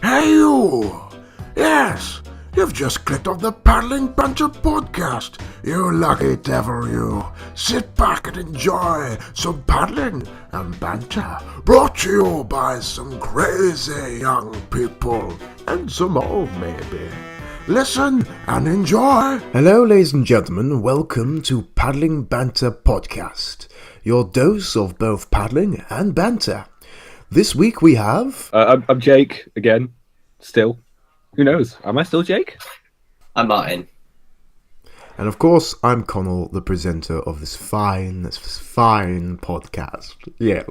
Hey you! Yes, you've just clicked on the PaddlingBanter podcast. You lucky devil, you. Sit back and enjoy some paddling and banter. Brought to you by some crazy young people. And some old, maybe. Listen and enjoy. Hello, ladies and gentlemen. Welcome to PaddlingBanter podcast. Your dose of both paddling and banter. This week we have... I'm Jake, again. Still. Who knows? Am I still Jake? I'm Martin. And of course, I'm Connell, the presenter of this fine podcast. Yeah.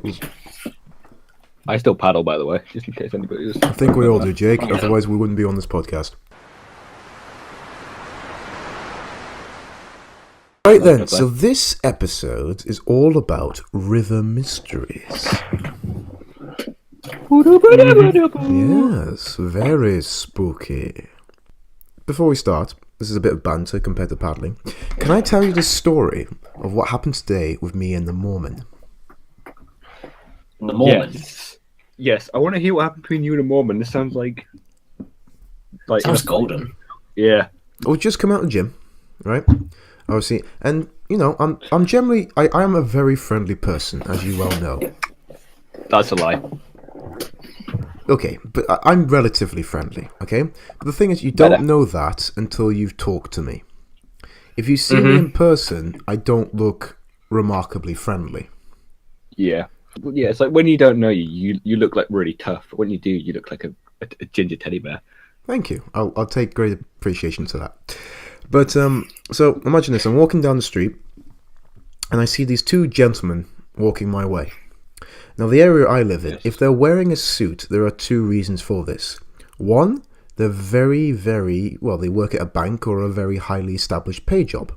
I still paddle, by the way, just in case anybody was... I think we all do, Jake. Otherwise, we wouldn't be on this podcast. Right then, so this episode is all about river mysteries. Yes, very spooky. Before we start, this is a bit of banter compared to paddling. Can I tell you the story of what happened today with me and the Mormon? The Mormon? Yes, I want to hear what happened between you and the Mormon. This sounds like Sounds golden. Yeah. I just come out of the gym, right? Obviously, and you know, I'm generally I am a very friendly person, as you well know. That's a lie. Okay, but I'm relatively friendly, okay? But the thing is, you don't know that until you've talked to me. If you see me in person, I don't look remarkably friendly. Yeah. Yeah, it's like when you don't know you look like really tough. When you do, you look like a ginger teddy bear. Thank you. I'll take great appreciation to that. But, so imagine this. I'm walking down the street, and I see these two gentlemen walking my way. Now, the area I live in, if they're wearing a suit, there are two reasons for this. One, they're very, very, well, they work at a bank or a very highly established pay job.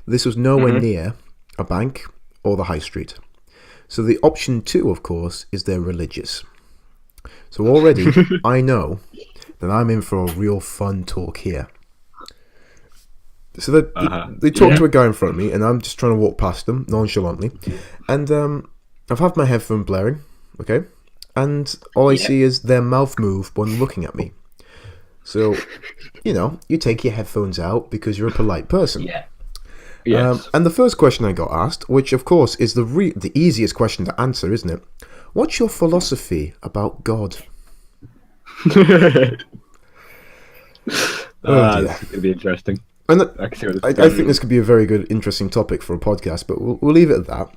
This was nowhere near a bank or the high street. So the option two, of course, is they're religious. So already, I know that I'm in for a real fun talk here. So they talk to a guy in front of me, and I'm just trying to walk past them nonchalantly. And I've had my headphone blaring, okay? And all I see is their mouth move when looking at me. So, you know, you take your headphones out because you're a polite person. Yeah. Yes. And the first question I got asked, which of course is the easiest question to answer, isn't it? What's your philosophy about God? It's going to be interesting. And I think this could be a very good, interesting topic for a podcast, but we'll leave it at that.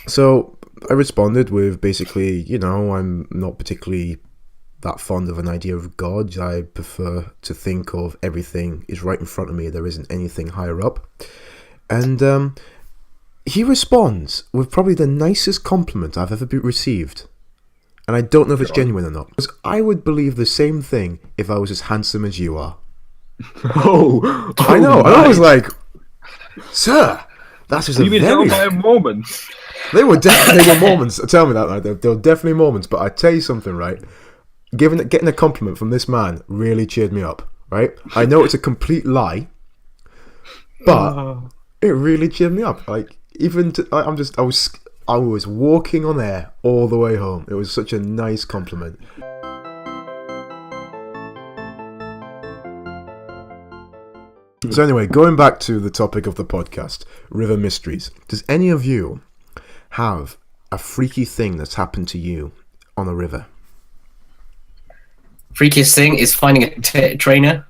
So I responded with basically, you know, I'm not particularly that fond of an idea of God. I prefer to think of everything is right in front of me. There isn't anything higher up. And he responds with probably the nicest compliment I've ever received. And I don't know if it's genuine or not. Because I would believe the same thing if I was as handsome as you are. I know. And I was like, sir, that is a very... You mean by Mormon? They were Mormons. Tell me that, right? They were definitely Mormons. But I tell you something, right? Getting a compliment from this man really cheered me up, right? I know it's a complete lie, but it really cheered me up. Like I was walking on air all the way home. It was such a nice compliment. So anyway, going back to the topic of the podcast, river mysteries. Does any of you have a freaky thing that's happened to you on a river? Freakiest thing is finding a trainer.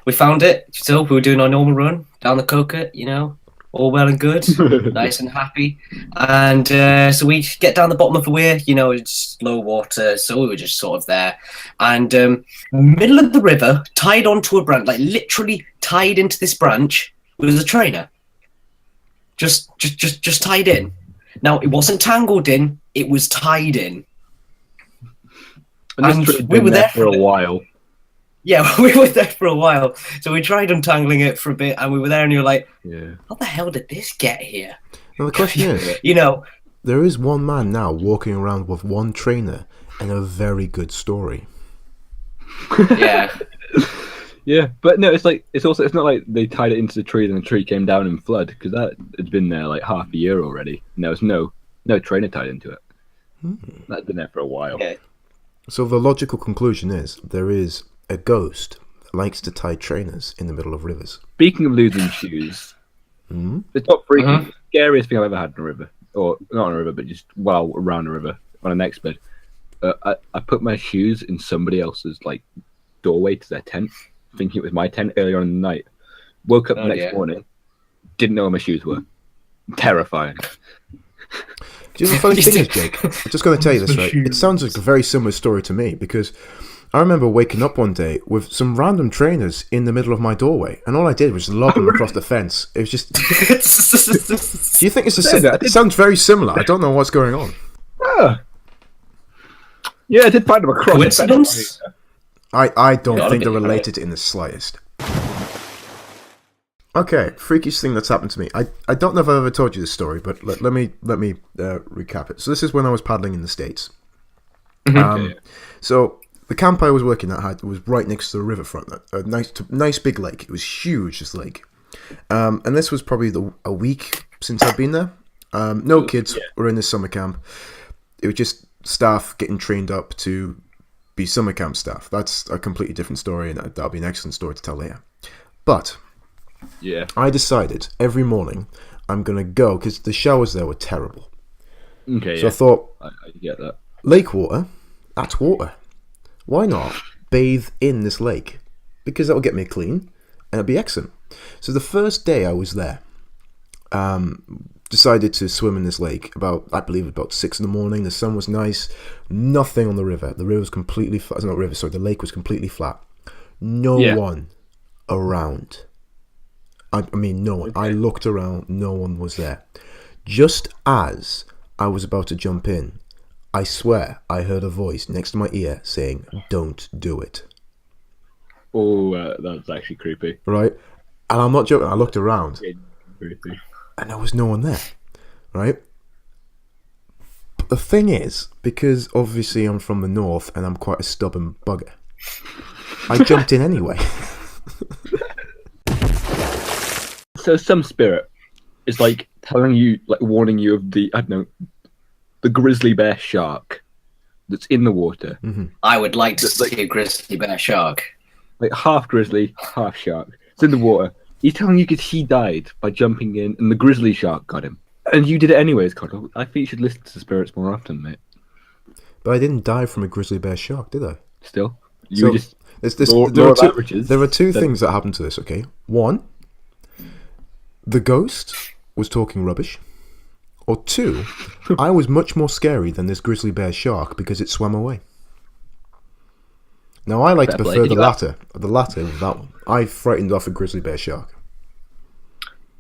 We found it. So we were doing our normal run down the Coca, you know, all well and good, nice and happy. And so we get down the bottom of the weir, you know, it's low water, so we were just sort of there. And middle of the river, tied onto a branch, like literally tied into this branch, was a trainer. Just tied in. Now, it wasn't tangled in, it was tied in. And we were there for a while. Yeah, we were there for a while. So we tried untangling it for a bit, and we were there, and you're like, how the hell did this get here? Now, the question is, you know, there is one man now walking around with one trainer and a very good story. Yeah. Yeah, but no, it's not like they tied it into the tree and the tree came down in flood, because that had been there like half a year already. And there was no trainer tied into it. That's been there for a while. Yeah. So the logical conclusion is there is a ghost that likes to tie trainers in the middle of rivers. Speaking of losing shoes, the top three scariest thing I've ever had in a river, or not on a river, but just around a river on an expert. I put my shoes in somebody else's like doorway to their tent, thinking it was my tent earlier on in the night. Woke up the next morning, didn't know where my shoes were. Terrifying. Do you know the funny thing is, Jake? I'm just going to tell you this, right? It sounds like a very similar story to me, because I remember waking up one day with some random trainers in the middle of my doorway, and all I did was lob them across the fence. It was just... Do you think it's it sounds very similar. I don't know what's going on. Yeah, I did find them across the fence. I don't think they're related in the slightest. Okay, freakiest thing that's happened to me. I don't know if I've ever told you this story, but let me recap it. So this is when I was paddling in the States. So the camp I was working at was right next to the riverfront, a nice big lake. It was huge, this lake. And this was probably a week since I'd been there. No kids were in this summer camp. It was just staff getting trained up to be summer camp staff. That's a completely different story, and that'll be an excellent story to tell later. But I decided every morning I'm going to go, because the showers there were terrible. So I thought, I get that. Lake water, that's water. Why not bathe in this lake? Because that'll get me clean, and it'll be excellent. So the first day I was there, decided to swim in this lake about 6 in the morning. The sun was nice. Nothing on the river. The river was completely flat. Not river, sorry. The lake was completely flat. No one around. I mean, no one. Okay. I looked around. No one was there. Just as I was about to jump in, I swear I heard a voice next to my ear saying, "Don't do it." Oh, that's actually creepy. Right? And I'm not joking. I looked around. Creepy. And there was no one there, right? But the thing is, because obviously I'm from the north and I'm quite a stubborn bugger, I jumped in anyway. So some spirit is like telling you, like warning you of the grizzly bear shark that's in the water. Mm-hmm. I would like to see a grizzly bear shark. Like half grizzly, half shark. It's in the water. He's telling you because he died by jumping in, and the grizzly shark got him. And you did it anyways, Connor. I think you should listen to spirits more often, mate. But I didn't die from a grizzly bear shark, did I? Still, there are two things that happened to this. Okay, one, the ghost was talking rubbish, or two, I was much more scary than this grizzly bear shark because it swam away. Now, I like to prefer the latter of that one. I frightened off a grizzly bear shark.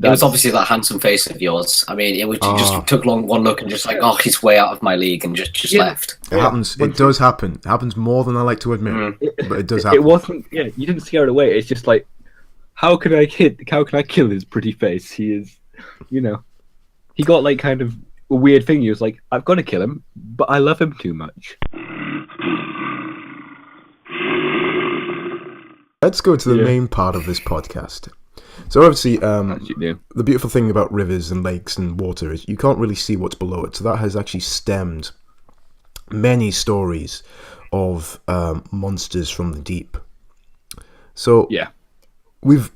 It was obviously that handsome face of yours. I mean, it just took one look and just like, oh, he's way out of my league, and just left. It happens. It does happen. It happens more than I like to admit, but it does happen. It wasn't. Yeah, you didn't scare it away. It's just like, how can I kill his pretty face? He is, he got like kind of a weird thing. He was like, I've got to kill him, but I love him too much. Let's go to the main part of this podcast. So obviously, the beautiful thing about rivers and lakes and water is you can't really see what's below it. So that has actually stemmed many stories of monsters from the deep. So we've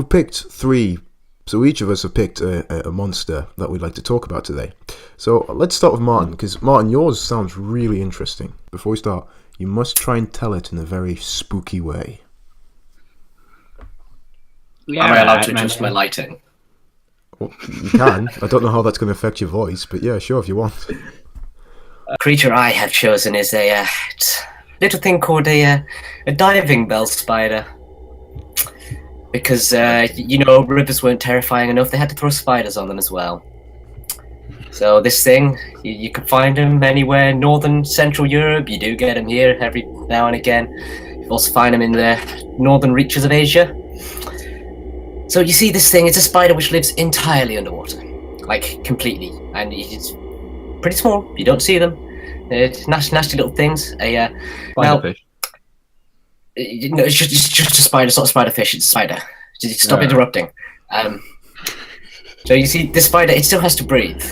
picked 3. So each of us have picked a monster that we'd like to talk about today. So let's start with Martin, because Martin, yours sounds really interesting. Before we start, you must try and tell it in a very spooky way. Yeah, am I allowed to adjust my lighting? Well, you can. I don't know how that's going to affect your voice, but yeah, sure, if you want. The creature I have chosen is a little thing called a diving bell spider. Because, rivers weren't terrifying enough, they had to throw spiders on them as well. So this thing, you can find them anywhere in northern Central Europe. You do get them here every now and again. You also find them in the northern reaches of Asia. So you see this thing, it's a spider which lives entirely underwater. Like, completely. And it's pretty small, you don't see them. They're nasty little things. Spiderfish. No, it's just a spider, it's not a spiderfish, it's a spider. Stop interrupting. So you see, this spider, it still has to breathe.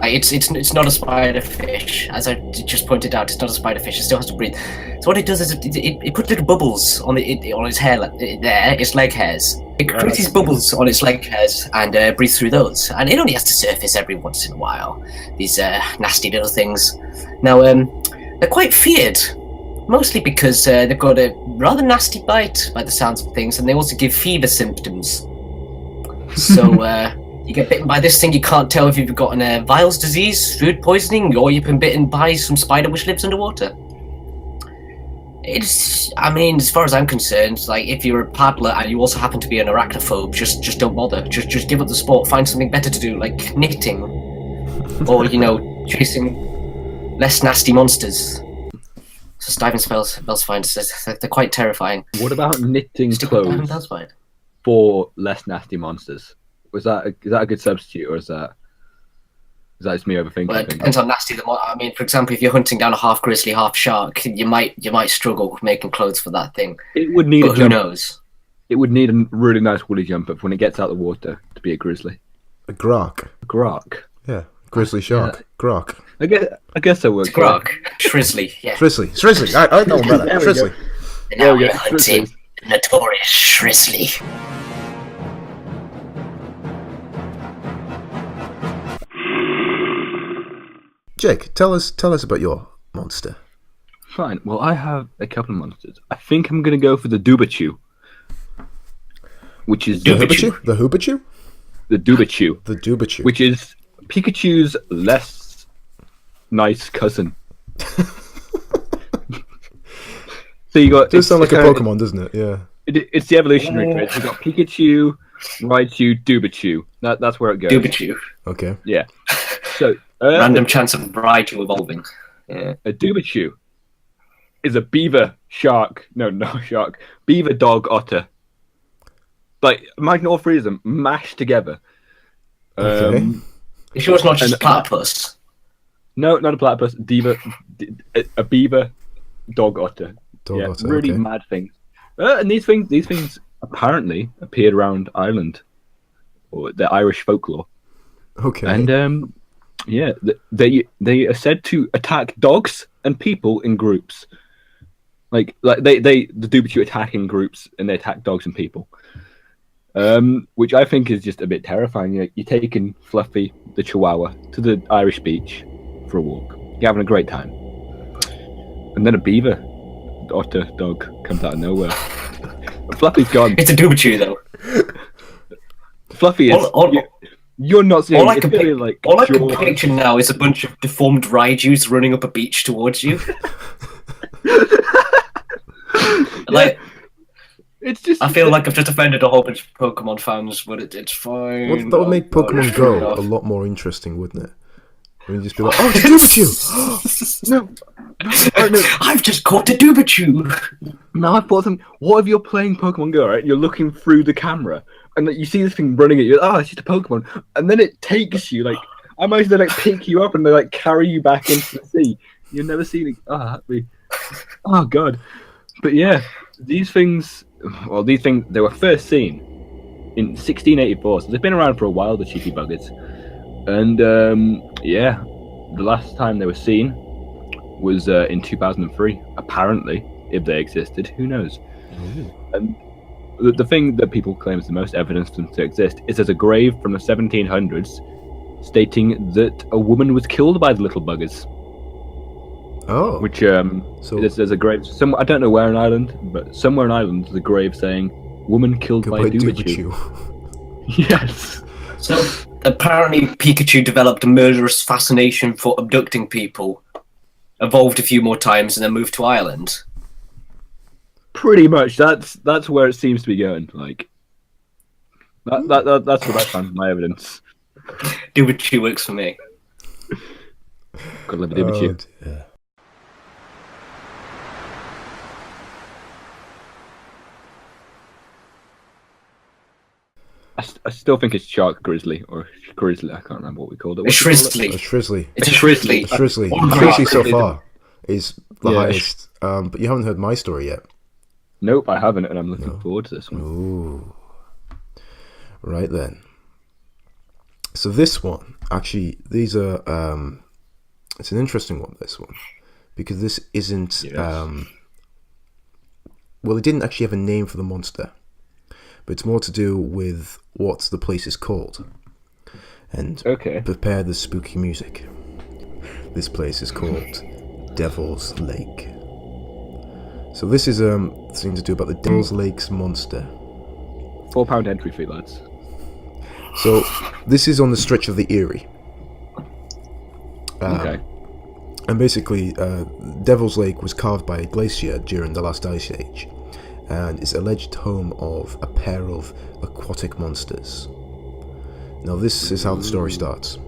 Like it's not a spiderfish, as I just pointed out. It's not a spiderfish. It still has to breathe. So what it does is it puts little bubbles on on its hair there, its leg hairs. It creates these bubbles on its leg hairs and breathes through those. And it only has to surface every once in a while. These nasty little things. Now they're quite feared, mostly because they've got a rather nasty bite by the sounds of things, and they also give fever symptoms. So. You get bitten by this thing, you can't tell if you've gotten a Viles disease, food poisoning, or you've been bitten by some spider which lives underwater. I mean, as far as I'm concerned, like, if you're a paddler and you also happen to be an arachnophobe, just don't bother. Just give up the sport, find something better to do, like knitting. Or, chasing less nasty monsters. So diving spells fine, they're quite terrifying. What about knitting clothes for less nasty monsters? Is that a good substitute, or is that just me overthinking? Well, it depends how nasty I mean, for example, if you're hunting down a half grizzly, half shark, you might struggle making clothes for that thing. It would need. But who knows? It would need a really nice woolly jumper when it gets out of the water to be a grizzly. A grok. Grok. Yeah, grizzly shark. Yeah. Grok. I guess that works. Grok. Shrizzly. Yeah. Shrizzly. I know better. Shrizzly. And now we're hunting notorious Shrizzly. Jake, tell us about your monster. Fine. Well, I have a couple of monsters. I think I'm going to go for the Doobage, which is the Hoobachu? The Hoobachu? The Doobage. The Doobage. Which is Pikachu's less nice cousin. So you got. It does sound like a Pokemon, doesn't it? Yeah. It's the evolutionary traits. You got Pikachu, Raichu, Doobage. That's where it goes. Doobage. Okay. Yeah. So. Random chance of Raichu evolving. Yeah. A Doobage is a beaver shark. No, shark. Beaver dog otter. Like, imagine all three of them mashed together. Okay. You sure it's not just a platypus? No, not a platypus. A beaver dog otter. Otter, really okay. Mad things. And these things apparently appeared around Ireland, or the Irish folklore. Okay. And yeah, they are said to attack dogs and people in groups. Like the Doobage attack in groups, and they attack dogs and people. Which I think is just a bit terrifying. You're taking Fluffy, the Chihuahua, to the Irish beach for a walk. You're having a great time, and then a beaver otter dog comes out of nowhere. Fluffy's gone. It's a Doobage though. Fluffy is. You're not seeing. All I can picture now is a bunch of deformed Raijus running up a beach towards you. Like, it's just. I feel like I've just offended a whole bunch of Pokemon fans, but it's fine. Well, that would make Pokemon Go a lot more interesting, wouldn't it? I mean, just be like, oh, it's a Doobage! No, I've just caught a Doobage! Now I thought, what if you're playing Pokemon Go, right? You're looking through the camera, and you see this thing running at you. Oh, it's just a Pokemon, and then it takes you. Like, I imagine they pick you up and they carry you back into the sea. You've never seen it. Oh, that'd be. Oh god. But yeah, these things. Well, they were first seen in 1684, so they've been around for a while. The cheeky buggers, and yeah, the last time they were seen was in 2003. Apparently, if they existed, who knows? And the thing that people claim is the most evidence for them to exist is there's a grave from the 1700s stating that a woman was killed by the little buggers. Oh. Which so there's a grave. I don't know where in Ireland, but somewhere in Ireland there's a grave saying "woman killed by Doobage." Yes. So apparently Pikachu developed a murderous fascination for abducting people, evolved a few more times, and then moved to Ireland. Pretty much. That's where it seems to be going. Like that's what I found my evidence. Doobage works for me. Gotta love a Doobage. Yeah. I still think it's shark grizzly or grizzly. I can't remember what we called it. A Shrizzly. A Shrizzly. It's a Shrizzly. A Shrizzly. The species so far is the highest. But you haven't heard my story yet. Nope, I haven't, and I'm looking forward to this one. Ooh. Right then. So this one, actually, these are it's an interesting one, this one, because this isn't well, it didn't actually have a name for the monster, but it's more to do with what the place is called. And prepare the spooky music. This place is called Devil's Lake. So this is something to do about the Devil's Lake's monster. £4 entry fee, lads. So this is on the stretch of the Erie. And basically, Devil's Lake was carved by a glacier during the last ice age, and is alleged home of a pair of aquatic monsters. Now this is how the story starts.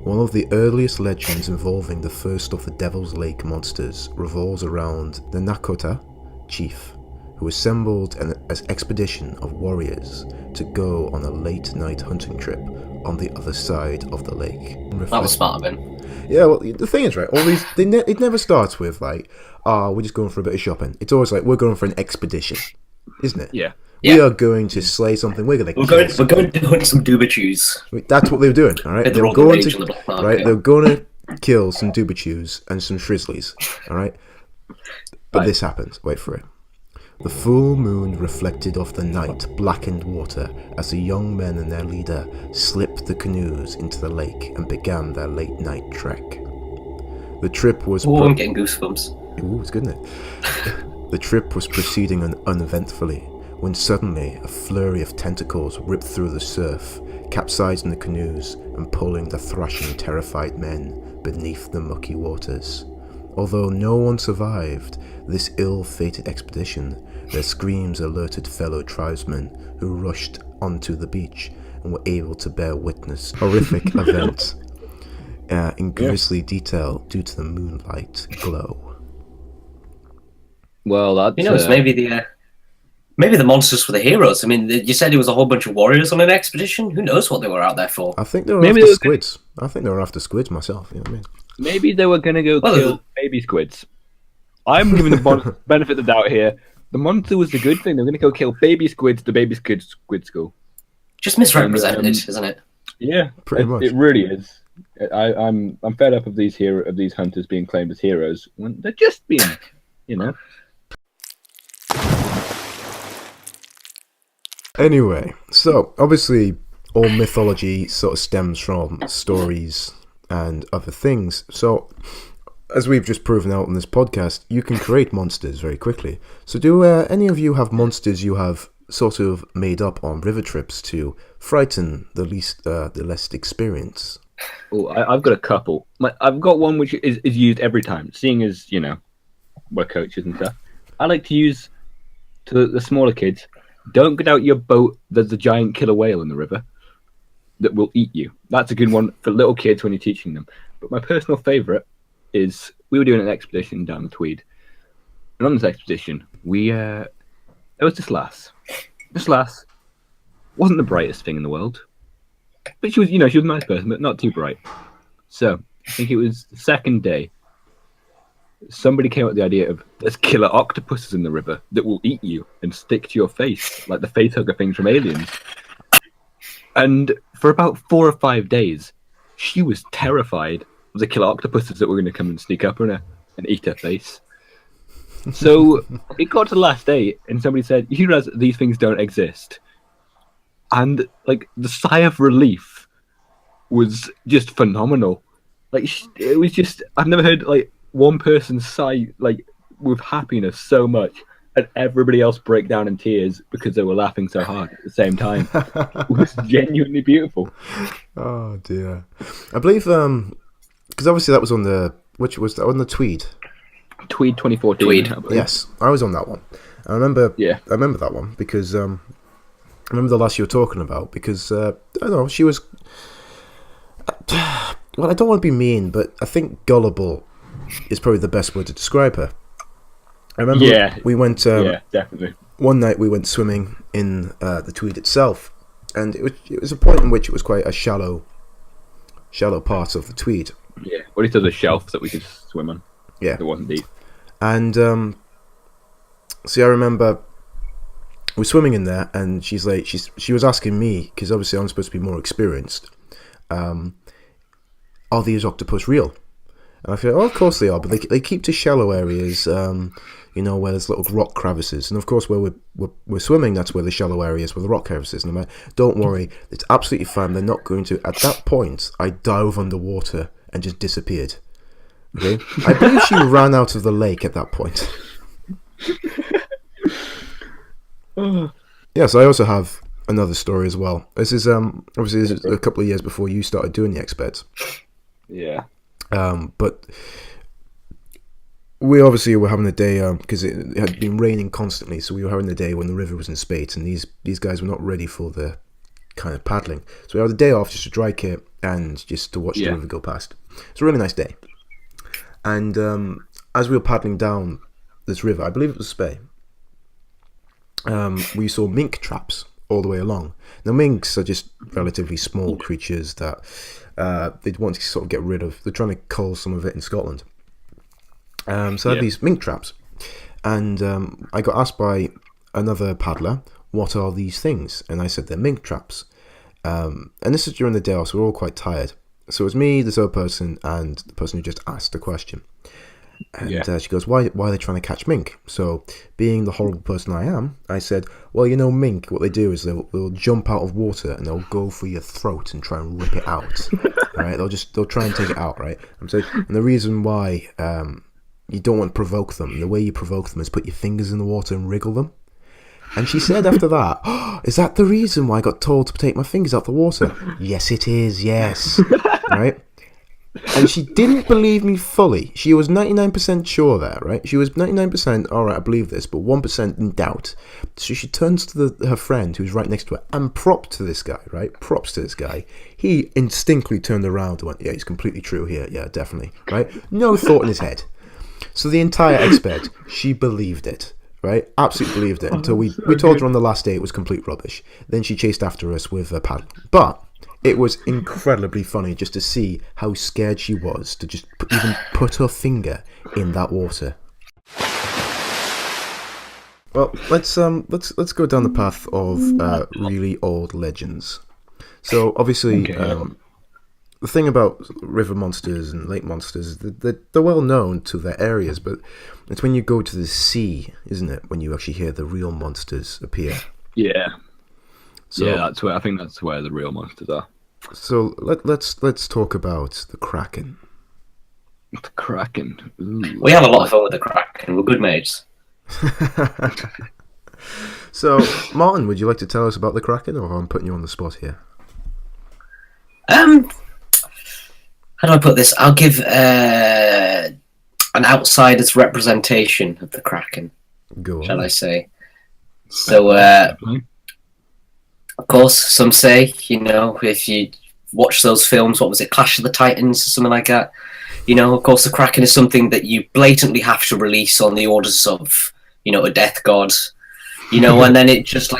One of the earliest legends involving the first of the Devil's Lake monsters revolves around the Nakota chief, who assembled an expedition of warriors to go on a late-night hunting trip on the other side of the lake. That was smart of him. Yeah, well, the thing is, right, all these, it never starts with, like, we're just going for a bit of shopping. It's always like, we're going for an expedition, isn't it? Yeah. We are going to slay something. We're going to hunt some Doobage. That's what they were doing, all right? They were going to kill some Doobage and some Shrizzlies, all right? But this happens. Wait for it. The full moon reflected off the night blackened water as the young men and their leader slipped the canoes into the lake and began their late night trek. The trip was... I'm getting goosebumps. Ooh, it's good, isn't it? The trip was proceeding uneventfully when suddenly a flurry of tentacles ripped through the surf, capsizing the canoes and pulling the thrashing, terrified men beneath the mucky waters. Although no one survived this ill-fated expedition, their screams alerted fellow tribesmen who rushed onto the beach and were able to bear witness horrific events in grisly detail due to the moonlight glow. Well, that's... maybe the monsters were the heroes. I mean, you said it was a whole bunch of warriors on an expedition. Who knows what they were out there for? I think they were after squids. I think they were after squids myself, you know what I mean? Maybe they were going to go kill baby squids. I'm giving the benefit of the doubt here. The monster was the good thing. They were going to go kill baby squids, the baby squid school. Just misrepresented, isn't it? Yeah, pretty much. It really is. I'm fed up of these hunters being claimed as heroes when they're just being, you know. Anyway, so obviously all mythology sort of stems from stories and other things. So, as we've just proven out on this podcast, you can create monsters very quickly. So do any of you have monsters you have sort of made up on river trips to frighten the less experienced? Oh, I've got a couple. I've got one which is used every time, seeing as, you know, we're coaches and stuff. I like to use to the smaller kids, don't get out your boat, there's a giant killer whale in the river that will eat you. That's a good one for little kids when you're teaching them. But my personal favourite is, we were doing an expedition down the Tweed. And on this expedition, there was this lass. This lass wasn't the brightest thing in the world. But she was, you know, she was a nice person, but not too bright. So, I think it was the second day, somebody came up with the idea of, there's killer octopuses in the river that will eat you and stick to your face, like the face hugger things from Aliens. And for about 4 or 5 days, she was terrified of the killer octopuses that were going to come and sneak up on her and eat her face. So it got to the last day, and somebody said, "You realize that these things don't exist?" And like the sigh of relief was just phenomenal. Like it was just, I've never heard like one person sigh like with happiness so much, and everybody else break down in tears because they were laughing so hard at the same time. It was genuinely beautiful. Oh dear. I believe because obviously that was on the, which was that on the Tweed? Tweed 2014. Tweed. Yes, I was on that one. I remember that one because I remember the lass you were talking about because I don't know, she was well, I don't want to be mean, but I think gullible is probably the best word to describe her. I remember we went definitely. One night we went swimming in the Tweed itself, and it was a point in which it was quite a shallow part of the Tweed. Yeah, or at least there was a shelf that we could swim on. Yeah, it wasn't deep. And see, I remember we were swimming in there, and she's like, she was asking me because obviously I'm supposed to be more experienced, are these octopus real? And I feel, oh, of course they are, but they keep to shallow areas, where there's little rock crevices. And of course, where we're swimming, that's where the shallow areas, where the rock crevices. And I'm like, don't worry, it's absolutely fine. They're not going to. At that point, I dove underwater and just disappeared. Okay, I believe she ran out of the lake at that point. Yeah, so I also have another story as well. This is obviously this is a couple of years before you started doing the expeds. Yeah. But we obviously were having a day because it had been raining constantly, so we were having a day when the river was in spate, and these guys were not ready for the kind of paddling. So we had a day off just to dry kit and just to watch the river go past. It's a really nice day. And as we were paddling down this river, I believe it was Spey, we saw mink traps all the way along. Now, minks are just relatively small creatures that they'd want to sort of get rid of. They're trying to cull some of it in Scotland. So I had these mink traps. And I got asked by another paddler, what are these things? And I said, they're mink traps. And this is during the day off, so we're all quite tired. So it was me, this other person, and the person who just asked the question. And she goes, why are they trying to catch mink? So, being the horrible person I am, I said, well, mink, what they do is they'll jump out of water and they'll go for your throat and try and rip it out. Right? They'll try and take it out, right? And the reason why you don't want to provoke them, the way you provoke them is put your fingers in the water and wriggle them. And she said after that, oh, is that the reason why I got told to take my fingers out the water? Yes, it is, yes. Right? And she didn't believe me fully. She was 99% sure there, right? She was 99%, all right, I believe this, but 1% in doubt. So she turns to her friend who's right next to her and props to this guy, right? Props to this guy. He instinctively turned around and went, yeah, it's completely true here. Yeah, definitely, right? No thought in his head. So the entire exped, she believed it, right? Absolutely believed it until we told her on the last day it was complete rubbish. Then she chased after us with a paddle. But it was incredibly funny just to see how scared she was to just even put her finger in that water. Well, let's go down the path of really old legends. So obviously, the thing about river monsters and lake monsters is that they're well known to their areas, but it's when you go to the sea, isn't it, when you actually hear the real monsters appear? Yeah. So, yeah, I think that's where the real monsters are. So let's talk about the Kraken. The Kraken. Ooh. We have a lot of fun with the Kraken. We're good mates. So, Martin, would you like to tell us about the Kraken, or I'm putting you on the spot here? How do I put this? I'll give an outsider's representation of the Kraken. Go on. Shall I say? So, of course, some say, if you watch those films, what was it, Clash of the Titans or something like that? Of course, the Kraken is something that you blatantly have to release on the orders of, a death god. And then it just,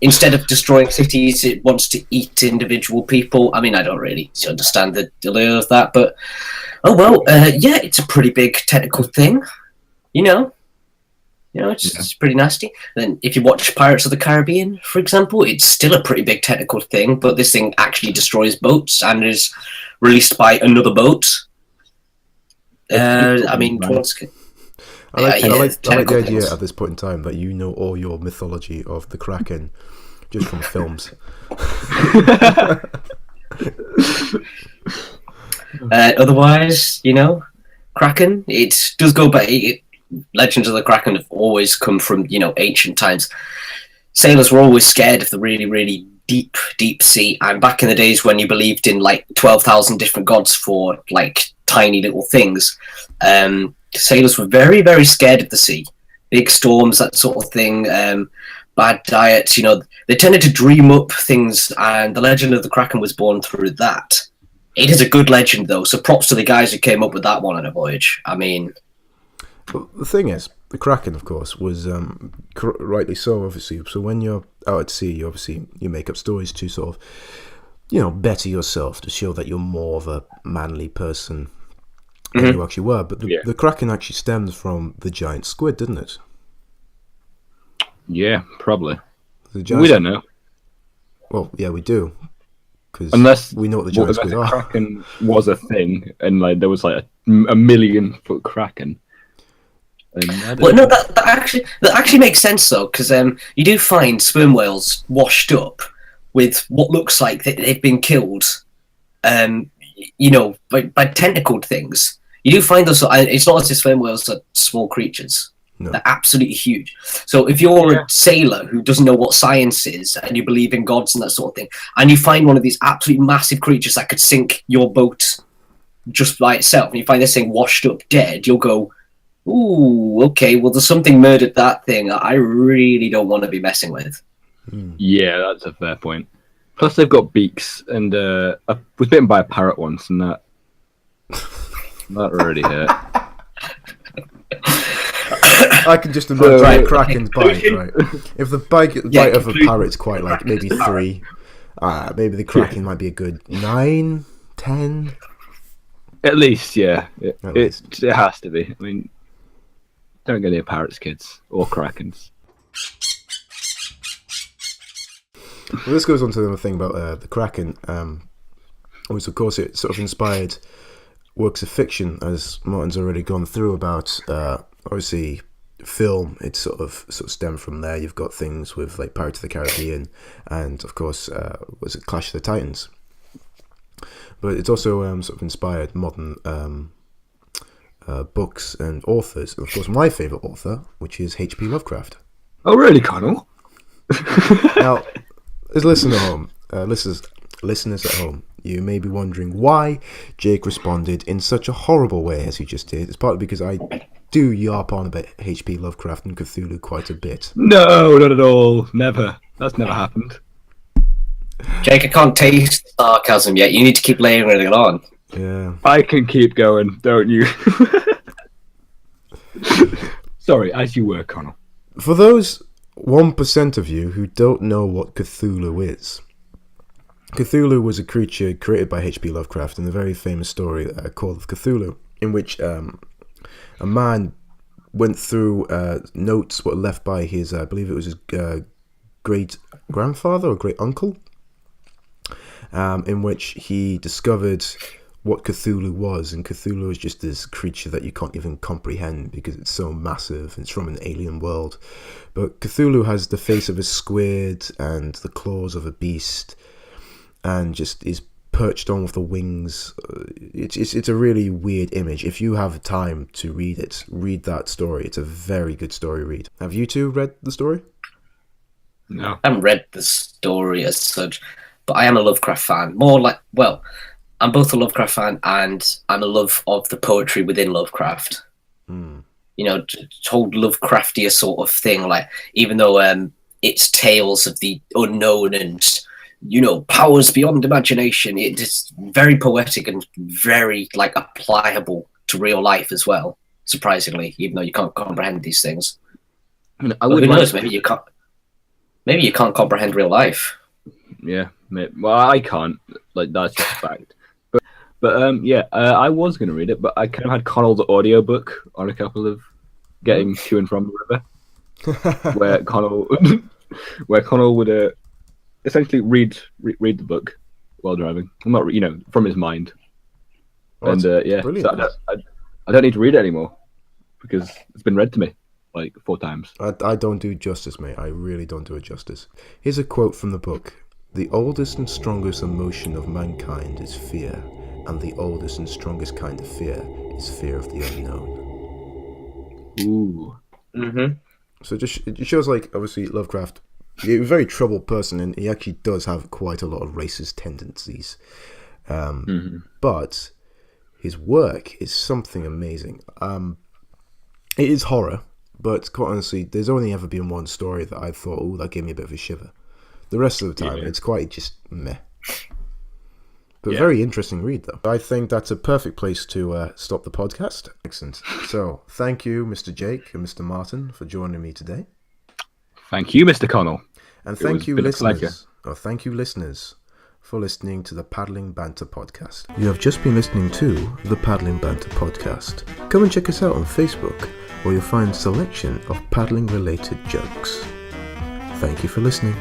instead of destroying cities, it wants to eat individual people. I mean, I don't really understand the allure of that, but, it's a pretty big technical thing, It's pretty nasty. Then if you watch Pirates of the Caribbean, for example, it's still a pretty big technical thing, but this thing actually destroys boats and is released by another boat. I like the idea at this point in time that you know all your mythology of the Kraken just from films. Otherwise, Kraken, it does go back. Legends of the Kraken have always come from, ancient times. Sailors were always scared of the really, really deep, deep sea. And back in the days when you believed in 12,000 different gods for tiny little things, sailors were very, very scared of the sea. Big storms, that sort of thing. Bad diet, they tended to dream up things, and the legend of the Kraken was born through that. It is a good legend, though, so props to the guys who came up with that one on a voyage. I mean, well, the thing is, the Kraken, of course, was rightly so, obviously. So when you're out at sea, you make up stories to sort of, better yourself, to show that you're more of a manly person than you actually were. But the Kraken actually stems from the giant squid, didn't it? Yeah, probably. We don't know. Well, yeah, we do. because unless we know what the giant squid are. Kraken was a thing, and like there was like a 1,000,000-foot Kraken. Well, no, that actually makes sense though, because you do find sperm whales washed up with what looks like they've been killed, by tentacled things. You do find those. It's not as if sperm whales are small creatures. No. They're absolutely huge. So if you're a sailor who doesn't know what science is and you believe in gods and that sort of thing, and you find one of these absolutely massive creatures that could sink your boat just by itself, and you find this thing washed up dead, you'll go, ooh, okay, well, there's something murdered that thing that I really don't want to be messing with. Yeah, that's a fair point. Plus, they've got beaks, and I was bitten by a parrot once, and that really hurt. I can just imagine a Kraken's bite, right? If the bite of a parrot's quite like maybe 3, maybe the Kraken might be a good 9, 10. At least, yeah. It has to be. I mean, don't get near parrots, kids, or Krakens. Well, this goes on to the thing about the Kraken. Which, of course, it sort of inspired works of fiction, as Martin's already gone through about. Obviously, film. It sort of stemmed from there. You've got things with like Pirates of the Caribbean, and of course, was it Clash of the Titans? But it's also sort of inspired modern books and authors. And of course, my favourite author, which is H.P. Lovecraft. Oh, really, Connell? Now, as listeners at home, you may be wondering why Jake responded in such a horrible way as he just did. It's partly because I do yarp on about H.P. Lovecraft and Cthulhu quite a bit. No, not at all. Never. That's never happened. Jake, I can't taste sarcasm yet. You need to keep layering it on. Yeah. I can keep going, don't you? Sorry, as you were, Connell. For those 1% of you who don't know what Cthulhu is, Cthulhu was a creature created by H.P. Lovecraft in a very famous story called Cthulhu, in which a man went through notes what left by his, I believe it was his great-grandfather or great-uncle, in which he discovered what Cthulhu was, and Cthulhu is just this creature that you can't even comprehend because it's so massive. It's from an alien world, but Cthulhu has the face of a squid and the claws of a beast, and just is perched on with the wings. It's a really weird image. If you have time to read it, read that story. It's a very good story read. Have you two read the story? No, I haven't read the story as such, but I am a Lovecraft fan. More like, well, I'm both a Lovecraft fan and I'm a love of the poetry within Lovecraft. You know, whole Lovecraftian sort of thing. Like, even though it's tales of the unknown and, you know, powers beyond imagination, it is very poetic and very like applicable to real life as well. Surprisingly, even though you can't comprehend these things. I mean, who knows? Maybe you can't. Maybe you can't comprehend real life. Yeah, well, I can't. Like, that's just a fact. But yeah, I was going to read it, but I kind of had Connell's audiobook on a couple of getting to and from the river, where Connell would essentially read the book while driving. I'm not, you know, from his mind. Oh, and yeah, so I don't need to read it anymore because it's been read to me like 4 times. I don't do justice, mate. I really don't do it justice. Here's a quote from the book. The oldest and strongest emotion of mankind is fear, and the oldest and strongest kind of fear is fear of the unknown. Ooh. Mm-hmm. So it shows, like, obviously Lovecraft, he's a very troubled person, and he actually does have quite a lot of racist tendencies. But his work is something amazing. It is horror, but quite honestly, there's only ever been one story that I thought, oh, that gave me a bit of a shiver. The rest of the time, it's quite just meh. But very interesting read, though. I think that's a perfect place to stop the podcast. Excellent. So, thank you, Mr. Jake and Mr. Martin, for joining me today. Thank you, Mr. Connell. And thank you, listeners. Thank you, listeners, for listening to the Paddling Banter podcast. You have just been listening to the Paddling Banter podcast. Come and check us out on Facebook, where you'll find a selection of paddling-related jokes. Thank you for listening.